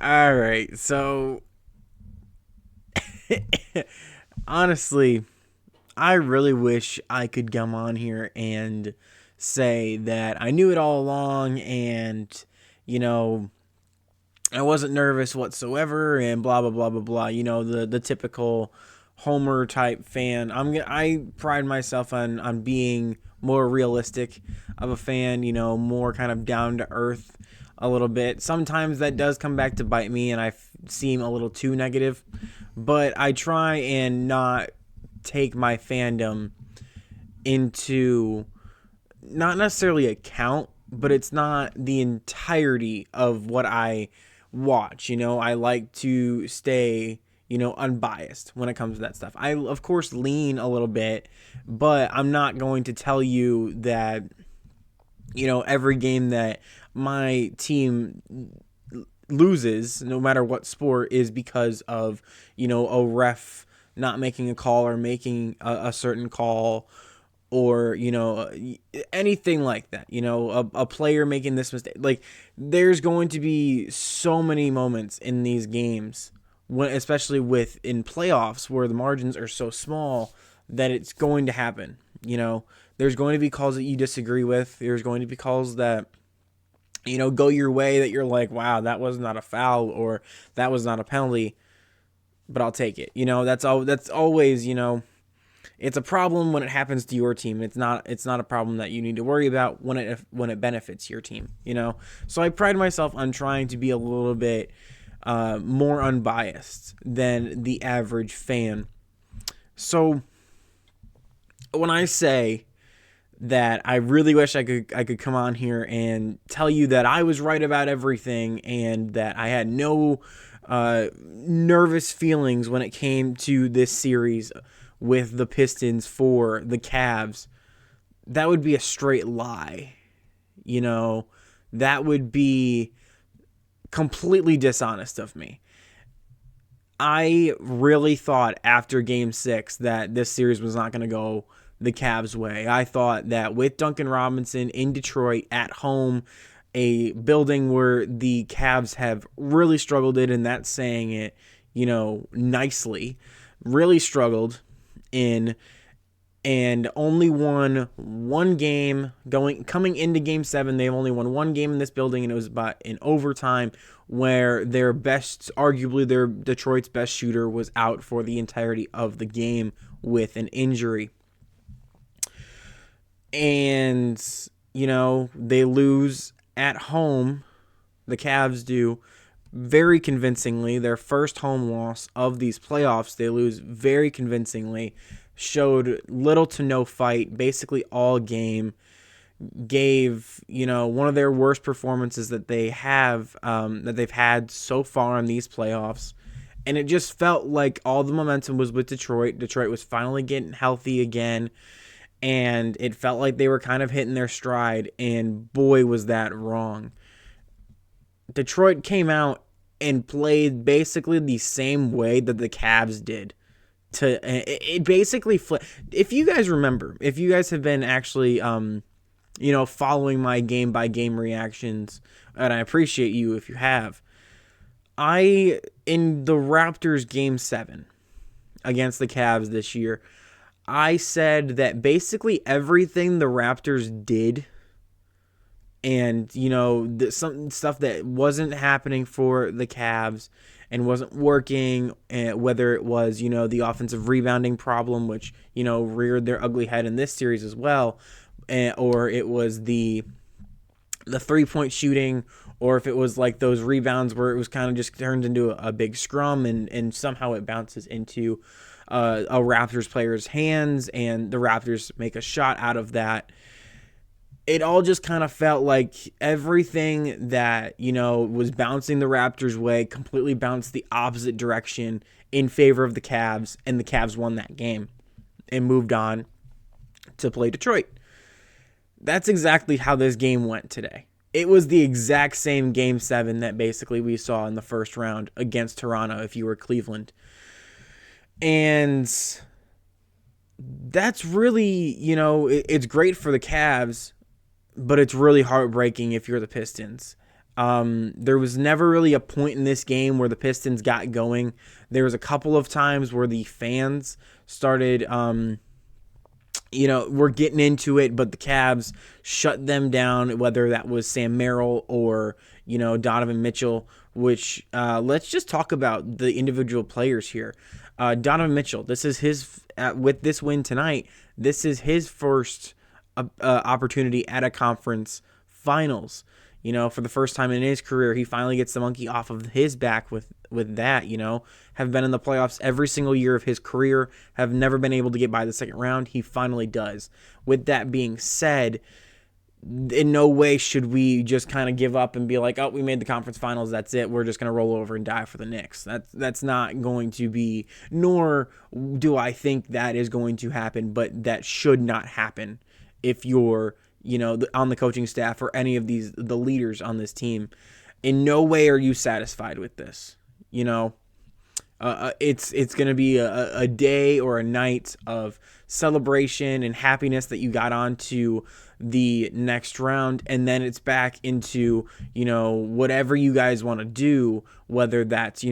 All right. So, honestly, I really wish I could come on here and say that I knew it all along and, you know, I wasn't nervous whatsoever and blah blah blah blah blah. The typical Homer type fan. I pride myself on being more realistic of a fan. More kind of down to earth a little bit. Sometimes that does come back to bite me, and seem a little too negative. But I try and not take my fandom into not necessarily account, but it's not the entirety of what I watch. I like to stay, unbiased when it comes to that stuff. I, of course, lean a little bit, but I'm not going to tell you that, every game that my team loses, no matter what sport, is because of, a ref not making a call or making a certain call or anything like that, a player making this mistake. Like, there's going to be so many moments in these games when, especially in playoffs, where the margins are so small, that it's going to happen. There's going to be calls that you disagree with. There's going to be calls that go your way, that you're like, wow, that was not a foul, or that was not a penalty, but I'll take it. That's always, it's a problem when it happens to your team. It's not a problem that you need to worry about when it benefits your team. So I pride myself on trying to be a little bit more unbiased than the average fan. So when I say that I really wish I could come on here and tell you that I was right about everything and that I had no nervous feelings when it came to this series with the Pistons for the Cavs, that would be a straight lie. That would be completely dishonest of me. I really thought after game 6 that this series was not going to go the Cavs' way. I thought that with Duncan Robinson in Detroit at home, a building where the Cavs have really struggled in, and that's saying it, nicely, really struggled in, and only won one game coming into game 7. They've only won one game in this building, and it was about in overtime, where arguably their Detroit's best shooter was out for the entirety of the game with an injury. And, they lose at home. The Cavs do, very convincingly. Their first home loss of these playoffs, they lose very convincingly. Showed little to no fight, basically all game. Gave, one of their worst performances that they've had so far in these playoffs. And it just felt like all the momentum was with Detroit. Detroit was finally getting healthy again. And it felt like they were kind of hitting their stride. And boy, was that wrong. Detroit came out and played basically the same way that the Cavs did. It basically if you guys remember, if you guys have been actually following my game by game reactions, and I appreciate you if you have, in the Raptors game 7 against the Cavs this year, I said that basically everything the Raptors did, and some stuff that wasn't happening for the Cavs and wasn't working, whether it was the offensive rebounding problem, which reared their ugly head in this series as well, or it was the 3-point shooting, or if it was like those rebounds where it was kind of just turned into a big scrum, and somehow it bounces into a Raptors player's hands and the Raptors make a shot out of that. It all just kind of felt like everything that, was bouncing the Raptors' way completely bounced the opposite direction in favor of the Cavs, and the Cavs won that game and moved on to play Detroit. That's exactly how this game went today. It was the exact same game 7 that basically we saw in the first round against Toronto if you were Cleveland. And that's really, it's great for the Cavs, but it's really heartbreaking if you're the Pistons. There was never really a point in this game where the Pistons got going. There was a couple of times where the fans started, were getting into it, but the Cavs shut them down, whether that was Sam Merrill or, Donovan Mitchell, which let's just talk about the individual players here. Donovan Mitchell, this is with this win tonight, this is his first opportunity at a conference finals. For the first time in his career, he finally gets the monkey off of his back with that, have been in the playoffs every single year of his career, have never been able to get by the second round. He finally does. With that being said, in no way should we just kind of give up and be like, oh, we made the conference finals, that's it, we're just going to roll over and die for the Knicks. That's not going to be, nor do I think that is going to happen, but that should not happen if you're on the coaching staff or any of the leaders on this team. In no way are you satisfied with this. It's going to be a day or a night of celebration and happiness that you got on to the next round, and then it's back into whatever you guys want to do, whether that's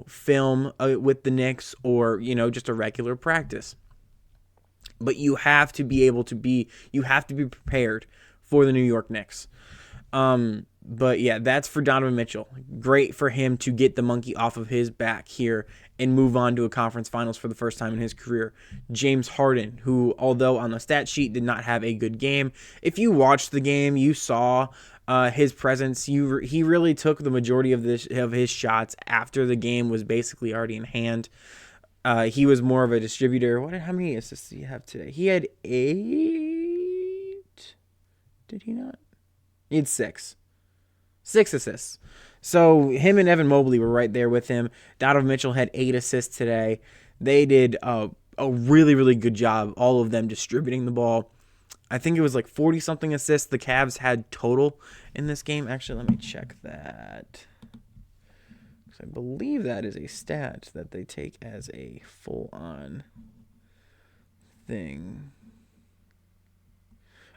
film with the Knicks or just a regular practice. But you have to be prepared for the New York Knicks. But yeah, that's for Donovan Mitchell. Great for him to get the monkey off of his back here and move on to a conference finals for the first time in his career. James Harden, who, although on the stat sheet did not have a good game, if you watched the game, you saw his presence. He really took the majority of his shots after the game was basically already in hand. He was more of a distributor. How many assists did he have today? He had 8. Did he not? He had 6. 6 assists. So him and Evan Mobley were right there with him. Donovan Mitchell had 8 assists today. They did a really, really good job, all of them distributing the ball. I think it was like 40-something assists the Cavs had total in this game. Actually, let me check that. I believe that is a stat that they take as a full-on thing.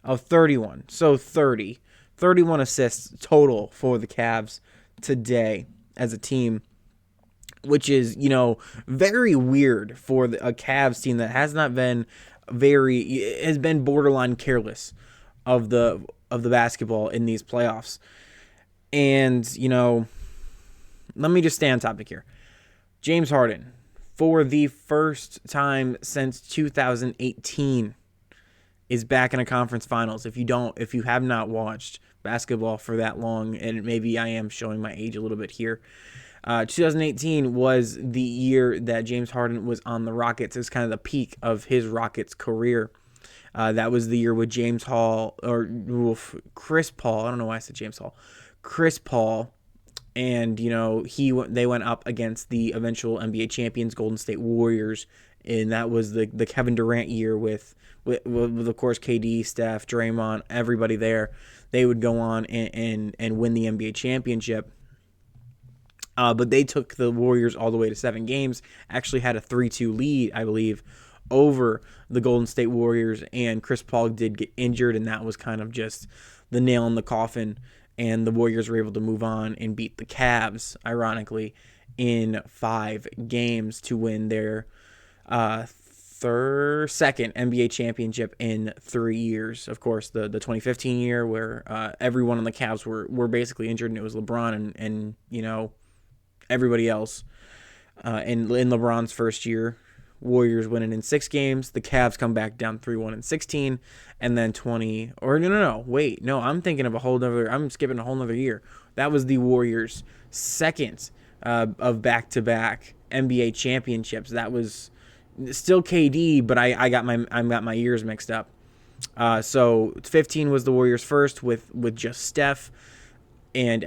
Oh, 31. So 31 assists total for the Cavs today as a team, which is, very weird for a Cavs team that has been borderline careless of the basketball in these playoffs. And, let me just stay on topic here. James Harden, for the first time since 2018, is back in a conference finals. If you have not watched basketball for that long, and maybe I am showing my age a little bit here, 2018 was the year that James Harden was on the Rockets. It was kind of the peak of his Rockets career. That was the year with Chris Paul. I don't know why I said James Hall. Chris Paul. And, they went up against the eventual NBA champions, Golden State Warriors. And that was the Kevin Durant year with of course, KD, Steph, Draymond, everybody there. They would go on and win the NBA championship. But they took the Warriors all the way to 7 games. Actually had a 3-2 lead, I believe, over the Golden State Warriors. And Chris Paul did get injured, and that was kind of just the nail in the coffin. And the Warriors were able to move on and beat the Cavs, ironically, in 5 games to win their second NBA championship in 3 years. Of course, the 2015 year where everyone on the Cavs were basically injured, and it was LeBron and everybody else. And in LeBron's first year, Warriors winning in 6 games. The Cavs come back down 3-1 in 16, and then 20. Or no. Wait, no. I'm thinking of I'm skipping a whole nother year. That was the Warriors' second of back-to-back NBA championships. That was still KD, but I got my years mixed up. So 15 was the Warriors' first with just Steph and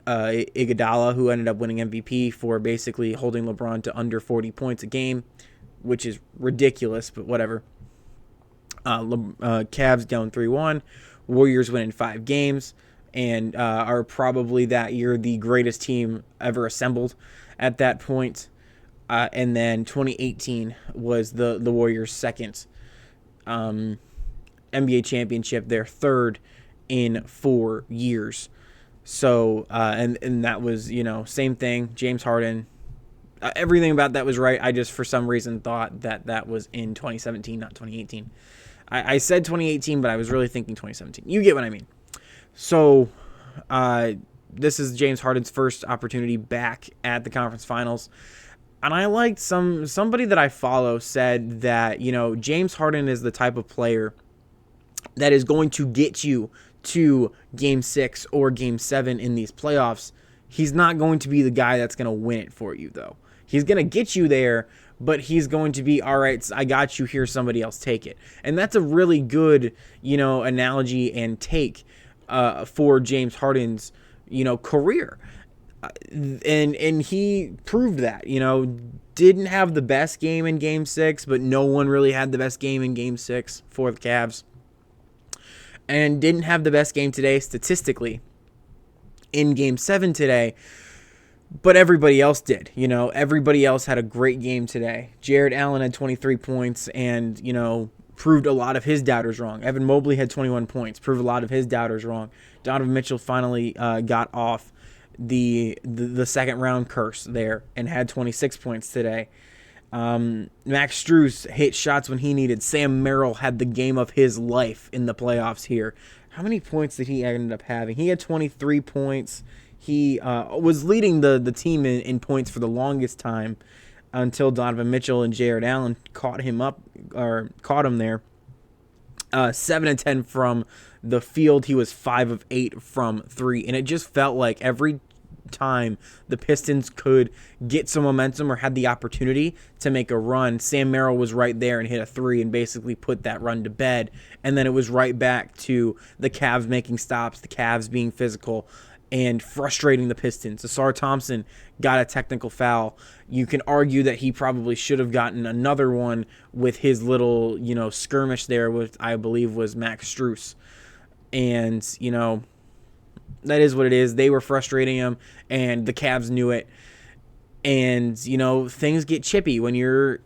Iguodala, who ended up winning MVP for basically holding LeBron to under 40 points a game, which is ridiculous, but whatever. Cavs down 3-1. Warriors win in 5 games and are probably that year the greatest team ever assembled at that point. And then 2018 was the Warriors' second NBA championship, their third in 4 years. So, and that was, same thing. James Harden, everything about that was right. I just, for some reason, thought that was in 2017, not 2018. I said 2018, but I was really thinking 2017. You get what I mean. So, this is James Harden's first opportunity back at the conference finals. And I liked somebody that I follow said that, James Harden is the type of player that is going to get you to game 6 or game 7 in these playoffs. He's not going to be the guy that's going to win it for you, though. He's going to get you there, but he's going to be, all right, I got you here, somebody else take it. And that's a really good, analogy and take for James Harden's, career. And he proved that, didn't have the best game in game 6, but no one really had the best game in game 6 for the Cavs. And didn't have the best game today statistically in game 7 today, but everybody else did. Everybody else had a great game today. Jared Allen had 23 points and, proved a lot of his doubters wrong. Evan Mobley had 21 points, proved a lot of his doubters wrong. Donovan Mitchell finally got off the second round curse there and had 26 points today. Max Strus hit shots when he needed. Sam Merrill had the game of his life in the playoffs here. How many points did he end up having? He had 23 points. He was leading the team in points for the longest time until Donovan Mitchell and Jared Allen caught him there. 7 of 10 from the field. He was 5 of 8 from 3. And it just felt like every time the Pistons could get some momentum or had the opportunity to make a run, Sam Merrill was right there and hit a 3 and basically put that run to bed. And then it was right back to the Cavs making stops, the Cavs being physical and frustrating the Pistons. Asar Thompson got a technical foul. You can argue that he probably should have gotten another one with his little, skirmish there with, I believe, was Max Strus. And, that is what it is. They were frustrating him, and the Cavs knew it. And, things get chippy when you're,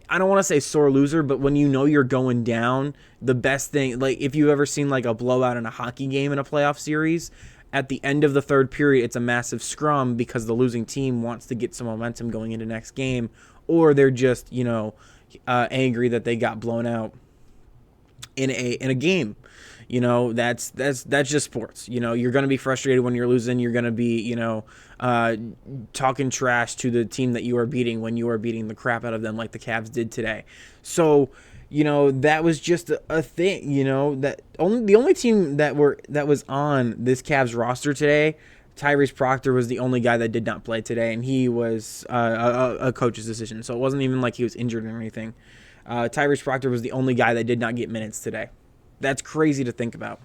I don't want to say sore loser, but when you're going down, the best thing, like if you've ever seen like a blowout in a hockey game in a playoff series, at the end of the third period, it's a massive scrum because the losing team wants to get some momentum going into next game, or they're just, angry that they got blown out in a game. That's just sports. You're going to be frustrated when you're losing. You're going to be, talking trash to the team that you are beating when you are beating the crap out of them like the Cavs did today. So, that was just a thing, that the only team that was on this Cavs roster today, Tyrese Proctor was the only guy that did not play today, and he was a coach's decision. So it wasn't even like he was injured or anything. Tyrese Proctor was the only guy that did not get minutes today. That's crazy to think about.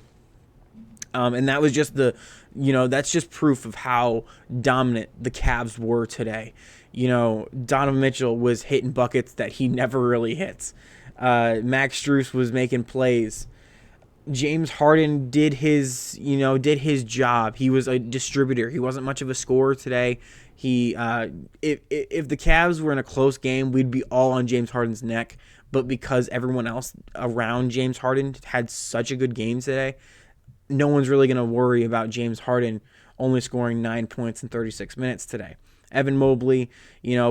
And that was just that's just proof of how dominant the Cavs were today. Donovan Mitchell was hitting buckets that he never really hits. Max Strus was making plays. James Harden did his job. He was a distributor. He wasn't much of a scorer today. If the Cavs were in a close game, we'd be all on James Harden's neck. But because everyone else around James Harden had such a good game today, no one's really going to worry about James Harden only scoring 9 points in 36 minutes today. Evan Mobley,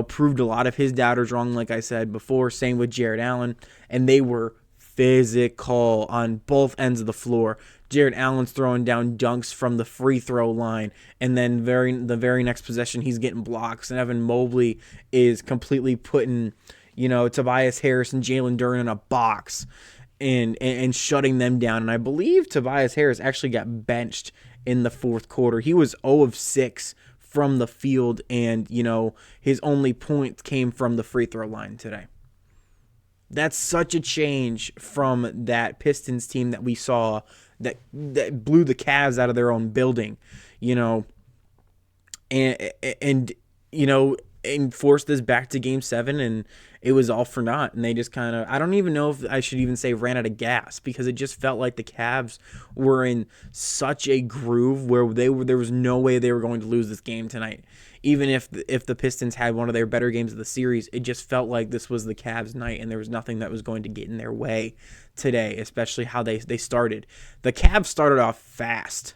proved a lot of his doubters wrong, like I said before. Same with Jared Allen. And they were physical on both ends of the floor. Jared Allen's throwing down dunks from the free throw line, and then the very next possession he's getting blocks. And Evan Mobley is completely putting, Tobias Harris and Jalen Duren in a box and shutting them down. And I believe Tobias Harris actually got benched in the fourth quarter. He was 0 of 6 from the field, and, his only points came from the free throw line today. That's such a change from that Pistons team that we saw that blew the Cavs out of their own building, and forced us back to game 7, and it was all for naught. And they just kind of, I don't even know if I should even say ran out of gas, because it just felt like the Cavs were in such a groove where there was no way they were going to lose this game tonight. Even if the Pistons had one of their better games of the series, it just felt like this was the Cavs' night, and there was nothing that was going to get in their way today, especially how they started. The Cavs started off fast.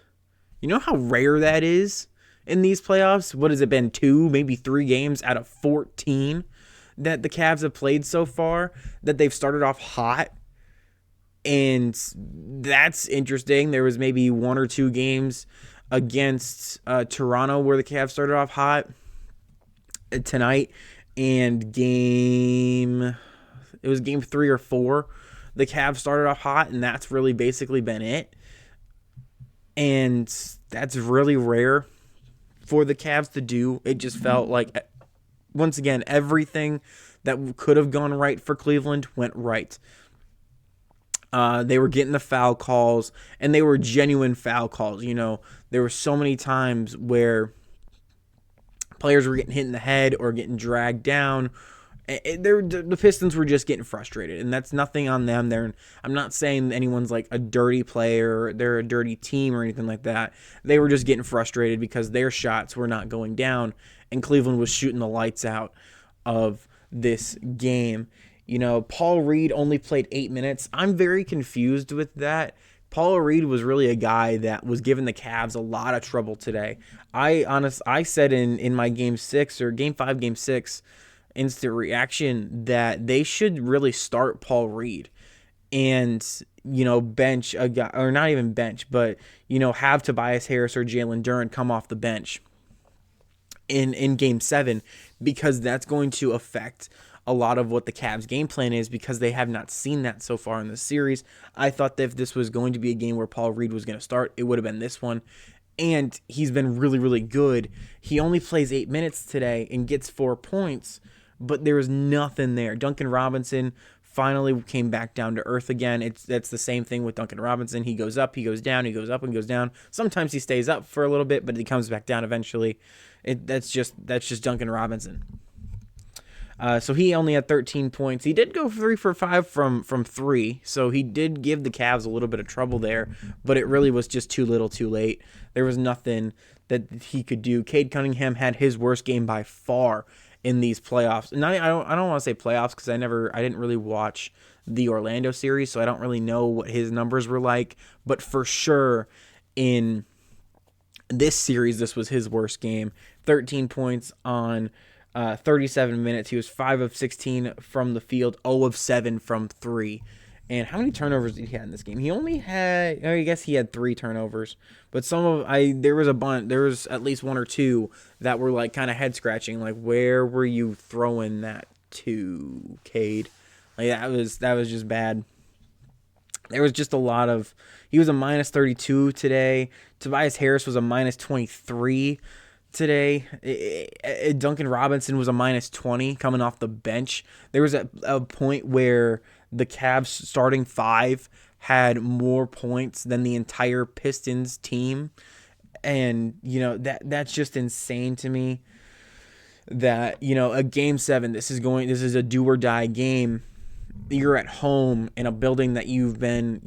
You know how rare that is in these playoffs? What has it been, 2, maybe 3 games out of 14 that the Cavs have played so far that they've started off hot? And that's interesting. There was maybe 1 or 2 games against Toronto where the Cavs started off hot tonight, and it was game 3 or 4. The Cavs started off hot, and that's really basically been it. And that's really rare for the Cavs to do. It just felt like, once again, everything that could have gone right for Cleveland went right. They were getting the foul calls, and they were genuine foul calls. There were so many times where players were getting hit in the head or getting dragged down. The Pistons were just getting frustrated, and that's nothing on them. I'm not saying anyone's like a dirty player, or they're a dirty team or anything like that. They were just getting frustrated because their shots were not going down, and Cleveland was shooting the lights out of this game. Paul Reed only played 8 minutes. I'm very confused with that. Paul Reed was really a guy that was giving the Cavs a lot of trouble today. I said in my game 6 or game 5, game 6 instant reaction that they should really start Paul Reed and bench a guy, or not even bench, but have Tobias Harris or Jalen Duren come off the bench in game 7, because that's going to affect a lot of what the Cavs game plan is, because they have not seen that so far in the series. I thought that if this was going to be a game where Paul Reed was going to start, it would have been this one. And he's been really, really good. He only plays 8 minutes today and gets 4 points, but there was nothing there. Duncan Robinson finally came back down to earth again. That's the same thing with Duncan Robinson. He goes up, he goes down, he goes up and goes down. Sometimes he stays up for a little bit, but he comes back down eventually. That's just Duncan Robinson. So he only had 13 points. He did go 3 for 5 from 3, so he did give the Cavs a little bit of trouble there, but it really was just too little too late. There was nothing that he could do. Cade Cunningham had his worst game by far in these playoffs. And I don't want to say playoffs because I didn't really watch the Orlando series, so I don't really know what his numbers were like, but for sure in this series, this was his worst game. 13 points on 37 minutes. He was 5 of 16 from the field, 0 of 7 from 3. And how many turnovers did he have in this game? He only had, I guess he had 3 turnovers, but there was at least 1 or 2 that were like kind of head scratching. Like, where were you throwing that to, Cade? Like, that was just bad. There was just he was a minus 32 today. Tobias Harris was a minus 23 today. Duncan Robinson was a minus 20 coming off the bench. There was a point where the Cavs starting 5 had more points than the entire Pistons team. And, that's just insane to me that, a game 7, this is a do or die game. You're at home in a building that you've been,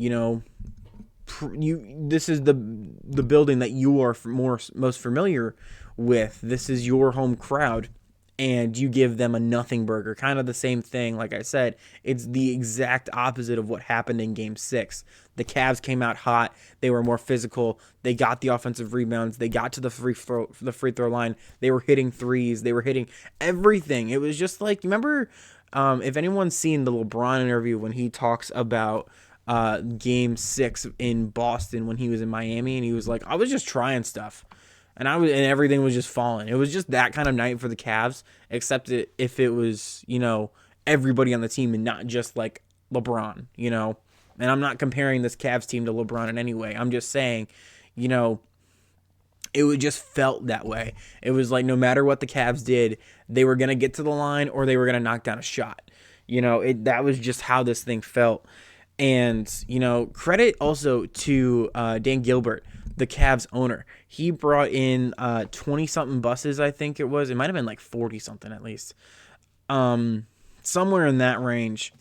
this is the building that you are most familiar with. This is your home crowd, and you give them a nothing burger. Kind of the same thing. Like I said, it's the exact opposite of what happened in game 6. The Cavs came out hot. They were more physical. They got the offensive rebounds. They got to the free throw line. They were hitting threes. They were hitting everything. It was just like, remember, if anyone's seen the LeBron interview when he talks about game 6 in Boston when he was in Miami, and he was like, I was just trying stuff. And everything was just falling. It was just that kind of night for the Cavs, except if it was, everybody on the team and not just like LeBron, And I'm not comparing this Cavs team to LeBron in any way. I'm just saying, it just felt that way. It was like no matter what the Cavs did, they were going to get to the line or they were going to knock down a shot. That was just how this thing felt. And, credit also to Dan Gilbert, the Cavs owner. He brought in 20-something buses, I think it was. It might have been like 40-something at least. Somewhere in that range.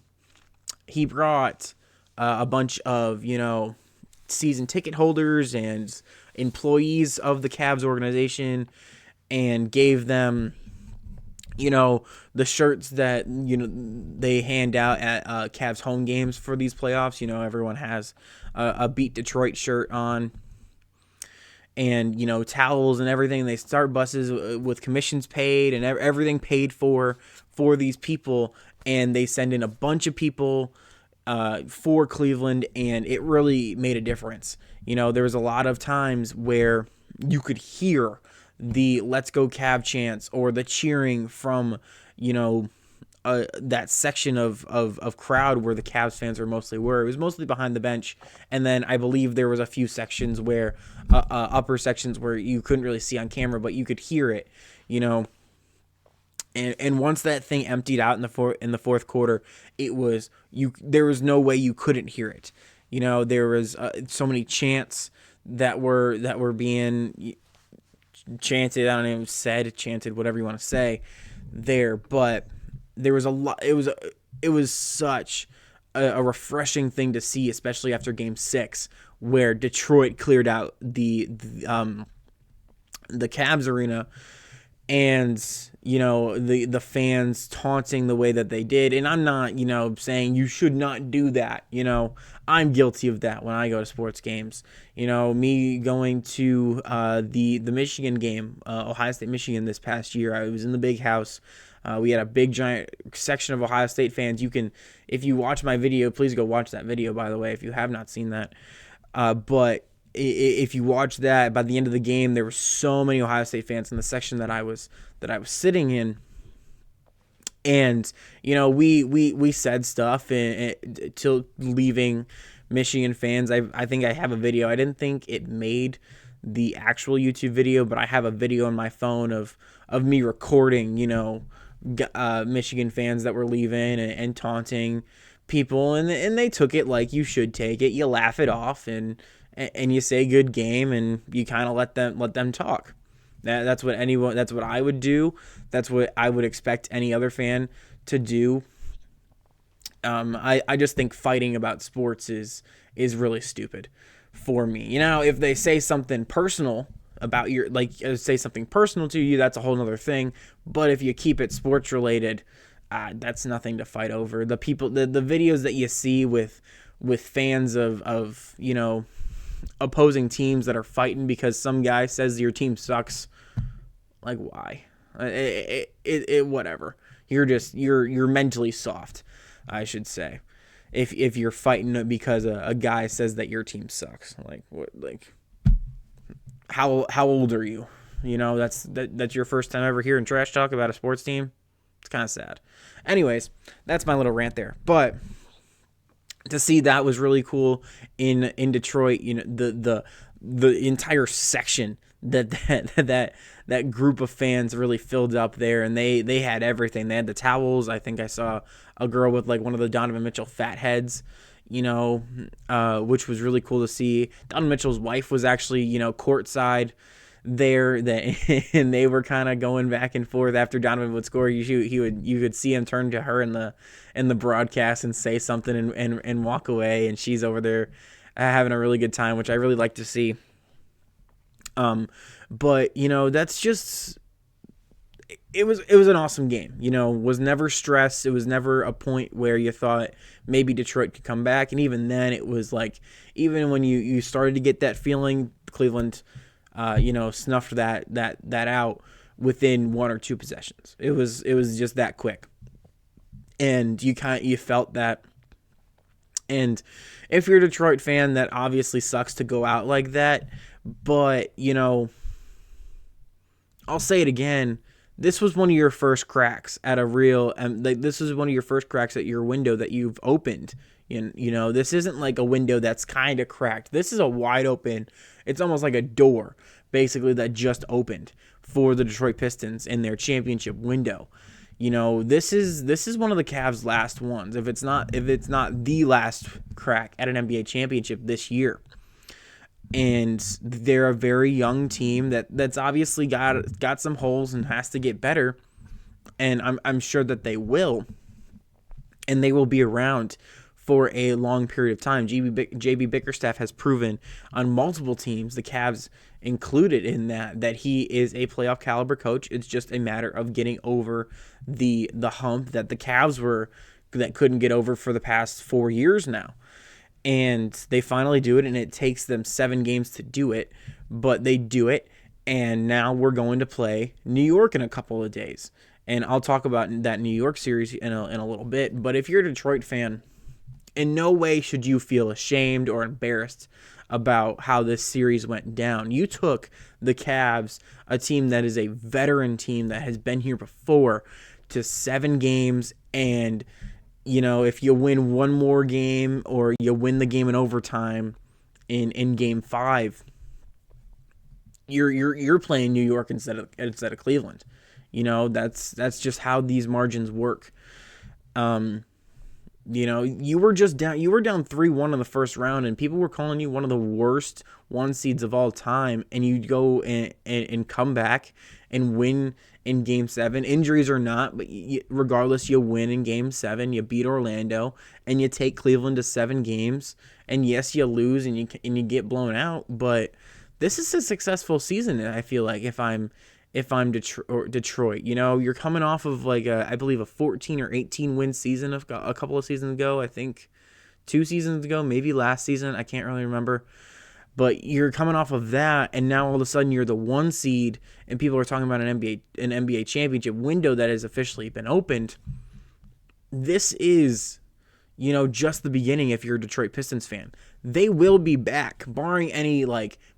He brought a bunch of, season ticket holders and employees of the Cavs organization and gave them, the shirts that, they hand out at Cavs home games for these playoffs. Everyone has a Beat Detroit shirt on. and towels and everything. They start buses with commissions paid and everything paid for these people, and they send in a bunch of people for Cleveland, and it really made a difference. There was a lot of times where you could hear the "Let's Go Cav" chants or the cheering from that section of crowd where the Cavs fans were mostly were. It was mostly behind the bench, and then I believe there was a few sections where upper sections where you couldn't really see on camera, but you could hear it. And once that thing emptied out in the fourth quarter, it was there was no way you couldn't hear it. There was so many chants that were being chanted. I don't even chanted, whatever you want to say there, but there was a lot. It was such a refreshing thing to see, especially after Game 6, where Detroit cleared out the Cavs arena, and the fans taunting the way that they did. And I'm not saying you should not do that. I'm guilty of that when I go to sports games. Me going to the Michigan game, Ohio State Michigan, this past year. I was in the big house. We had a big giant section of Ohio State fans. You can, if you watch my video, please go watch that video, by the way, if you have not seen that. But if you watch that, by the end of the game, there were so many Ohio State fans in the section that I was sitting in. And we said stuff till leaving Michigan fans. I think I have a video. I didn't think it made the actual YouTube video, but I have a video on my phone of me recording Michigan fans that were leaving and taunting people, and they took it like you should take it. You laugh it off and you say good game, and you kind of let them talk. That's what I would do. That's what I would expect any other fan to do. I just think fighting about sports is really stupid for me. If they say something personal about say something personal to you, that's a whole other thing. But if you keep it sports related, that's nothing to fight over. The videos that you see with fans of opposing teams that are fighting because some guy says your team sucks, like, why? Whatever. You're mentally soft, I should say, if you're fighting because a guy says that your team sucks. Like, what? Like, how old are you? That's your first time ever hearing trash talk about a sports team. It's kind of sad. Anyways, that's my little rant there. But to see that was really cool in Detroit. The entire section that group of fans really filled up there, and they had everything. They had the towels. I think I saw a girl with like one of the Donovan Mitchell fat heads, which was really cool to see. Donovan Mitchell's wife was actually courtside there, and they were kind of going back and forth after Donovan would score. You could see him turn to her in the broadcast and say something and walk away, and she's over there having a really good time, which I really like to see. But that's just, it was an awesome game. Was never stressed. It was never a point where you thought maybe Detroit could come back, and even then it was like, even when you started to get that feeling, Cleveland snuffed that out within one or two possessions. It was just that quick, and you felt that. And if you're a Detroit fan, that obviously sucks to go out like that. But I'll say it again. This was one of your first cracks at a real. This is one of your first cracks at your window that you've opened. This isn't like a window that's kind of cracked. This is a wide open. It's almost like a door, basically, that just opened for the Detroit Pistons in their championship window. This is one of the Cavs' last ones. If it's not the last crack at an NBA championship this year. And they're a very young team that's obviously got some holes and has to get better. And I'm sure that they will. And they will be around for a long period of time. JB Bickerstaff has proven on multiple teams, the Cavs included in that he is a playoff caliber coach. It's just a matter of getting over the hump that the Cavs that couldn't get over for the past 4 years now. And they finally do it, and it takes them 7 games to do it, but they do it. And now we're going to play New York in a couple of days. And I'll talk about that New York series in a little bit. But if you're a Detroit fan, in no way should you feel ashamed or embarrassed about how this series went down. You took the Cavs, a team that is a veteran team that has been here before, to 7 games. And if you win one more game or you win the game in overtime in game 5, you're playing New York instead of Cleveland. That's just how these margins work. You were down 3-1 in the first round, and people were calling you one of the worst 1 seeds of all time, and you go and come back and win in game 7, injuries or not, but regardless, you win in game 7, you beat Orlando, and you take Cleveland to 7 games, and yes, you lose and you get blown out, but this is a successful season. I feel like if I'm Detroit, you're coming off of I believe a 14 or 18 win season a couple of seasons ago. I think 2 seasons ago, maybe last season. I can't really remember. But you're coming off of that, and now all of a sudden you're the 1 seed, and people are talking about an NBA championship window that has officially been opened. This is, just the beginning if you're a Detroit Pistons fan. They will be back, barring any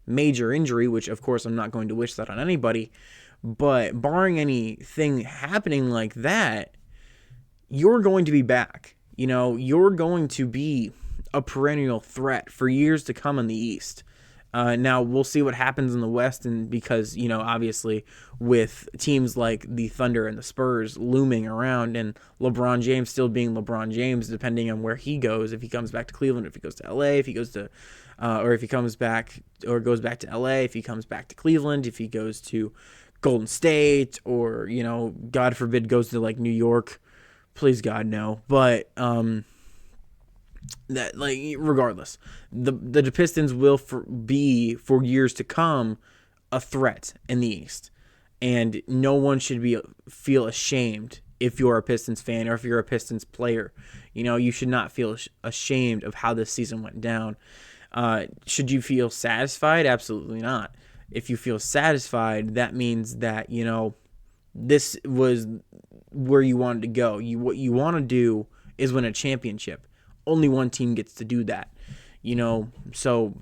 major injury, which of course I'm not going to wish that on anybody. But barring anything happening like that, you're going to be back. You're going to be a perennial threat for years to come in the East. Now, we'll see what happens in the West, and because, obviously, with teams like the Thunder and the Spurs looming around, and LeBron James still being LeBron James, depending on where he goes, if he comes back to Cleveland, if he goes to LA, if he goes to, or if he comes back, or goes back to LA, if he comes back to Cleveland, if he goes to Golden State, or, God forbid, goes to, New York. Please, God, no. But, that regardless, the Pistons will be for years to come a threat in the East, and no one should feel ashamed if you're a Pistons fan or if you're a Pistons player. You should not feel ashamed of how this season went down. Should you feel satisfied? Absolutely not. If you feel satisfied, that means that this was where you wanted to go. What you want to do is win a championship. Only 1 team gets to do that, so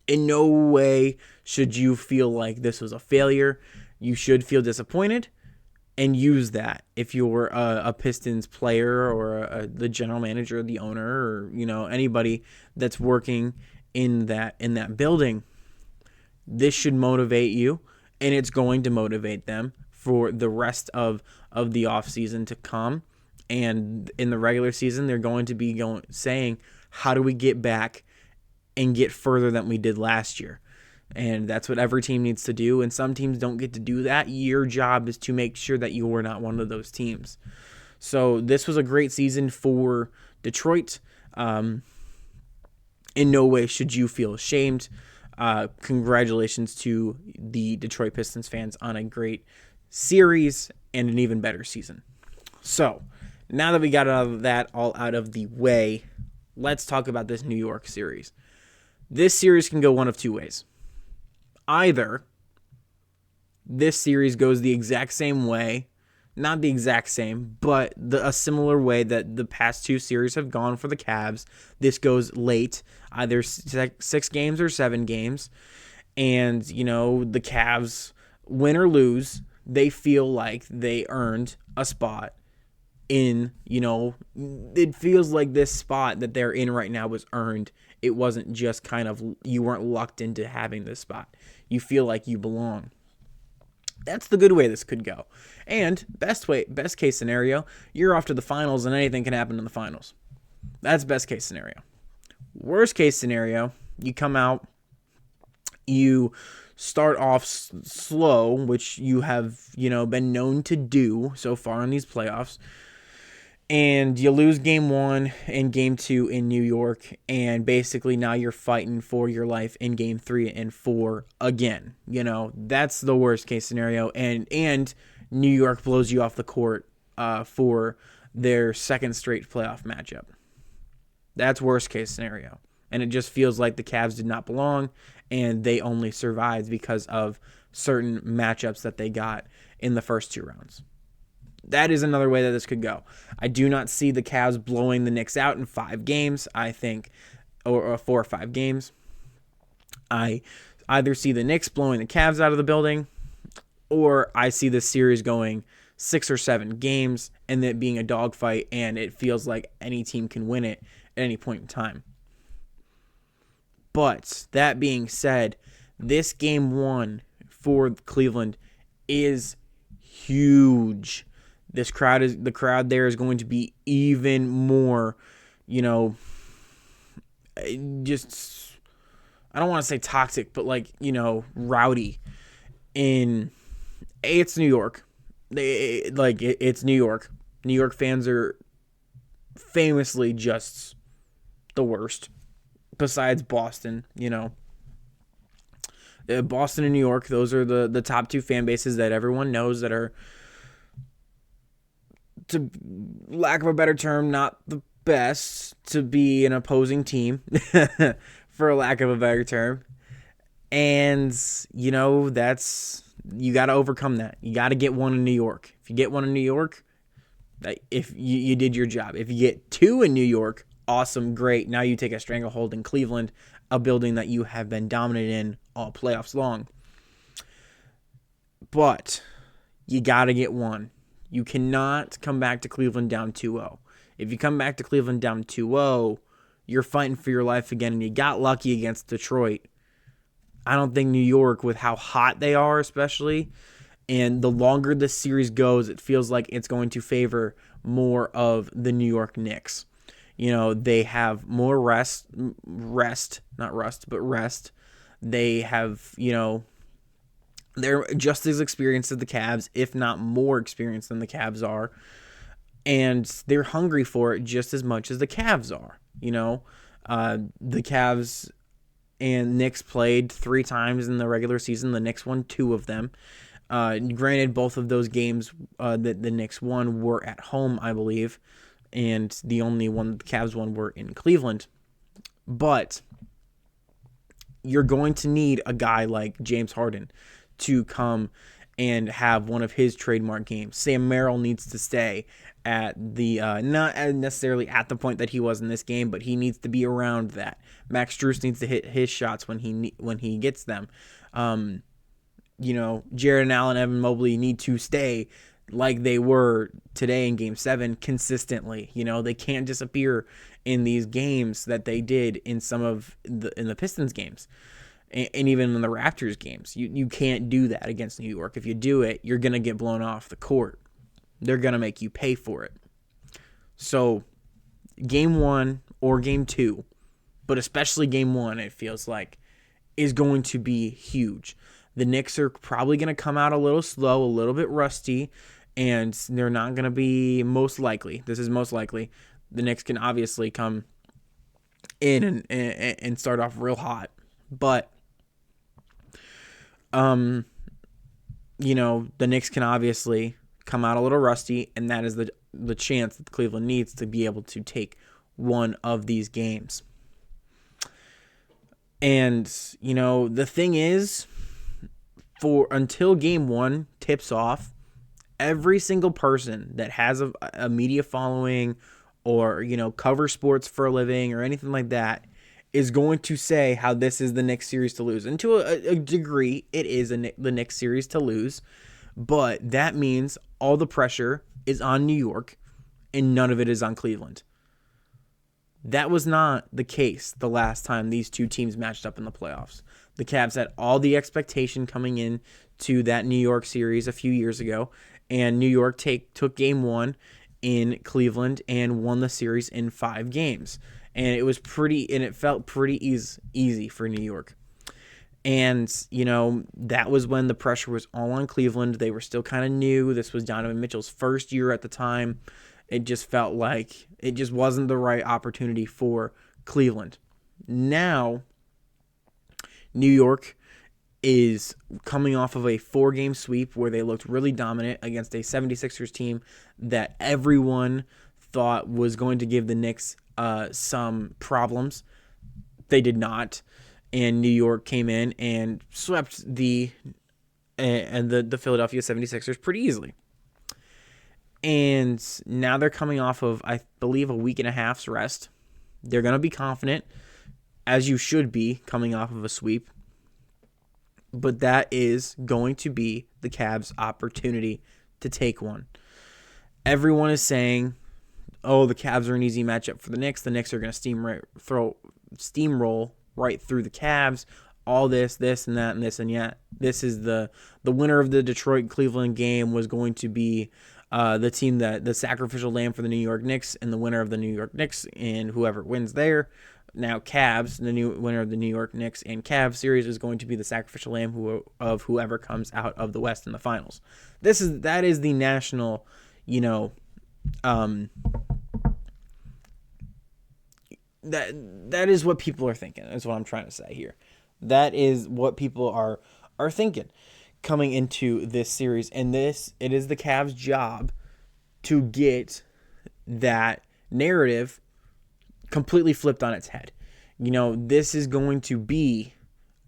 in no way should you feel like this was a failure. You should feel disappointed and use that if you're a Pistons player or the general manager, the owner, or, anybody that's working in that building. This should motivate you, and it's going to motivate them for the rest of the offseason to come. And in the regular season, they're going to be saying, how do we get back and get further than we did last year? And that's what every team needs to do. And some teams don't get to do that. Your job is to make sure that you are not one of those teams. So this was a great season for Detroit. In no way should you feel ashamed. Congratulations to the Detroit Pistons fans on a great series and an even better season. So, now that we got all out of the way, let's talk about this New York series. This series can go one of 2 ways. Either this series goes the exact same way, not the exact same, but a similar way that the past 2 series have gone for the Cavs. This goes late, either 6 games or 7 games, and, the Cavs, win or lose, they feel like they earned a spot in, it feels like this spot that they're in right now was earned. It wasn't just kind of, you weren't lucked into having this spot. You feel like you belong. That's the good way this could go. And best case scenario, you're off to the finals and anything can happen in the finals. That's best case scenario. Worst case scenario, you come out, you start off slow, which you have, been known to do so far in these playoffs. And you lose game 1 and game 2 in New York, and basically now you're fighting for your life in game 3 and 4 again. That's the worst case scenario, and New York blows you off the court for their second straight playoff matchup. That's worst case scenario. And it just feels like the Cavs did not belong, and they only survived because of certain matchups that they got in the first 2 rounds. That is another way that this could go. I do not see the Cavs blowing the Knicks out in 5 games, I think, or 4 or 5 games. I either see the Knicks blowing the Cavs out of the building, or I see this series going 6 or 7 games and it being a dogfight, and it feels like any team can win it at any point in time. But that being said, this game 1 for Cleveland is huge. The crowd there is going to be even more, just, I don't want to say toxic, but rowdy. It's New York. It's New York. New York fans are famously just the worst. Besides Boston, Boston and New York, those are the top 2 fan bases that everyone knows that are, to lack of a better term, not the best to be an opposing team, for a lack of a better term. And, you got to overcome that. You got to get one in New York. If you get one in New York, if you did your job. If you get 2 in New York, awesome, great. Now you take a stranglehold in Cleveland, a building that you have been dominant in all playoffs long. But you got to get 1. You cannot come back to Cleveland down 2-0. If you come back to Cleveland down 2-0, you're fighting for your life again, and you got lucky against Detroit. I don't think New York, with how hot they are especially, and the longer this series goes, it feels like it's going to favor more of the New York Knicks. They have more rest. They have, they're just as experienced as the Cavs, if not more experienced than the Cavs are. And they're hungry for it just as much as the Cavs are. The Cavs and Knicks played 3 times in the regular season. The Knicks won 2 of them. Granted, both of those games that the Knicks won were at home, I believe. And the only one that the Cavs won were in Cleveland. But you're going to need a guy like James Harden to come and have one of his trademark games. Sam Merrill needs to stay at the not necessarily at the point that he was in this game, but he needs to be around that. Max Strus needs to hit his shots when he gets them. Jared Allen, Evan Mobley need to stay like they were today in Game 7 consistently. They can't disappear in these games that they did in the Pistons games. And even in the Raptors games. You can't do that against New York. If you do it, you're going to get blown off the court. They're going to make you pay for it. So, Game 1 or Game 2, but especially Game 1, it feels like, is going to be huge. The Knicks are probably going to come out a little slow, a little bit rusty, and they're not going to be most likely. This is most likely. The Knicks can obviously come in and start off real hot. But the Knicks can obviously come out a little rusty, and that is the chance that Cleveland needs to be able to take one of these games. And, the thing is, until Game 1 tips off, every single person that has a media following or, cover sports for a living or anything like that is going to say how this is the Knicks series to lose. And to a degree, it is the Knicks series to lose. But that means all the pressure is on New York and none of it is on Cleveland. That was not the case the last time these two teams matched up in the playoffs. The Cavs had all the expectation coming in to that New York series a few years ago, and New York took Game 1 in Cleveland and won the series in 5 games. And it felt pretty easy for New York. And, that was when the pressure was all on Cleveland. They were still kind of new. This was Donovan Mitchell's first year at the time. It just felt like it just wasn't the right opportunity for Cleveland. Now, New York is coming off of a 4-game sweep where they looked really dominant against a 76ers team that everyone thought was going to give the Knicks some problems. They did not, and New York came in and swept the Philadelphia 76ers pretty easily. And now they're coming off of, I believe, a week and a half's rest. They're going to be confident, as you should be, coming off of a sweep. But that is going to be the Cavs' opportunity to take one. Everyone is saying, oh, the Cavs are an easy matchup for the Knicks. The Knicks are going to steamroll right through the Cavs. All this, and that, and this, and yet. This is the winner of the Detroit-Cleveland game was going to be the team the sacrificial lamb for the New York Knicks, and the winner of the New York Knicks, and whoever wins there. Now Cavs, the new winner of the New York Knicks and Cavs series, is going to be the sacrificial lamb of whoever comes out of the West in the finals. That is the national, that is what people are thinking. Is what I'm trying to say here. That is what people are thinking coming into this series, and it is the Cavs' job to get that narrative completely flipped on its head. This is going to be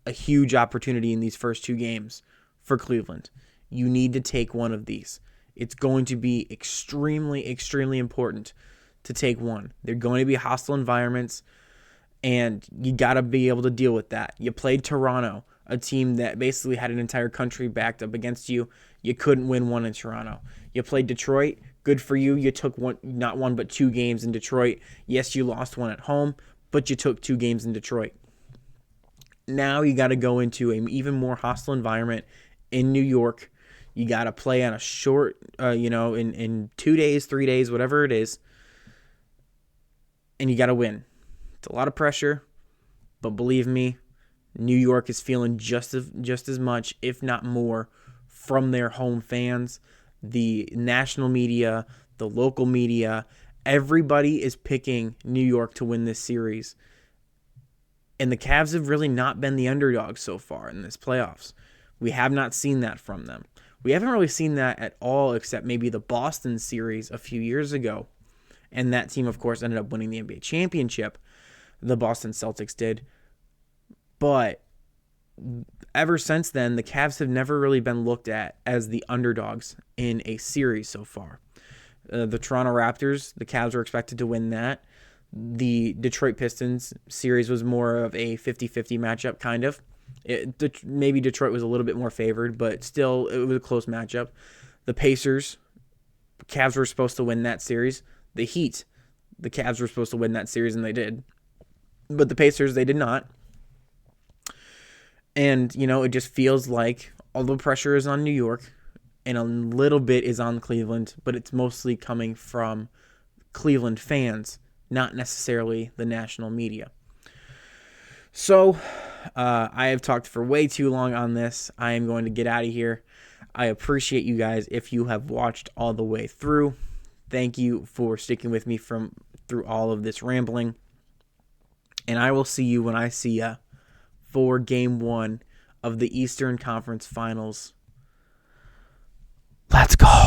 a huge opportunity in these first two games for Cleveland. You need to take one of these. It's going to be extremely, extremely important to take one. They're going to be hostile environments, and you got to be able to deal with that. You played Toronto, a team that basically had an entire country backed up against you. You couldn't win one in Toronto. You played Detroit. Good for you. You took not one but two games in Detroit. Yes, you lost one at home, but you took two games in Detroit. Now you got to go into an even more hostile environment in New York. You got to play on a short, in 2 days, 3 days, whatever it is, and you got to win. It's a lot of pressure, but believe me, New York is feeling just as much, if not more, from their home fans. The national media, the local media, everybody is picking New York to win this series. And the Cavs have really not been the underdogs so far in this playoffs. We have not seen that from them. We haven't really seen that at all, except maybe the Boston series a few years ago. And that team, of course, ended up winning the NBA championship. The Boston Celtics did. But ever since then, the Cavs have never really been looked at as the underdogs in a series so far. The Toronto Raptors, the Cavs were expected to win that. The Detroit Pistons series was more of a 50-50 matchup, kind of. Maybe Detroit was a little bit more favored, but still, it was a close matchup. The Pacers, the Cavs were supposed to win that series. The Heat, the Cavs were supposed to win that series, and they did. But the Pacers, they did not. And, it just feels like all the pressure is on New York and a little bit is on Cleveland, but it's mostly coming from Cleveland fans, not necessarily the national media. So, I have talked for way too long on this. I am going to get out of here. I appreciate you guys if you have watched all the way through. Thank you for sticking with me through all of this rambling. And I will see you when I see ya for Game 1 of the Eastern Conference Finals. Let's go.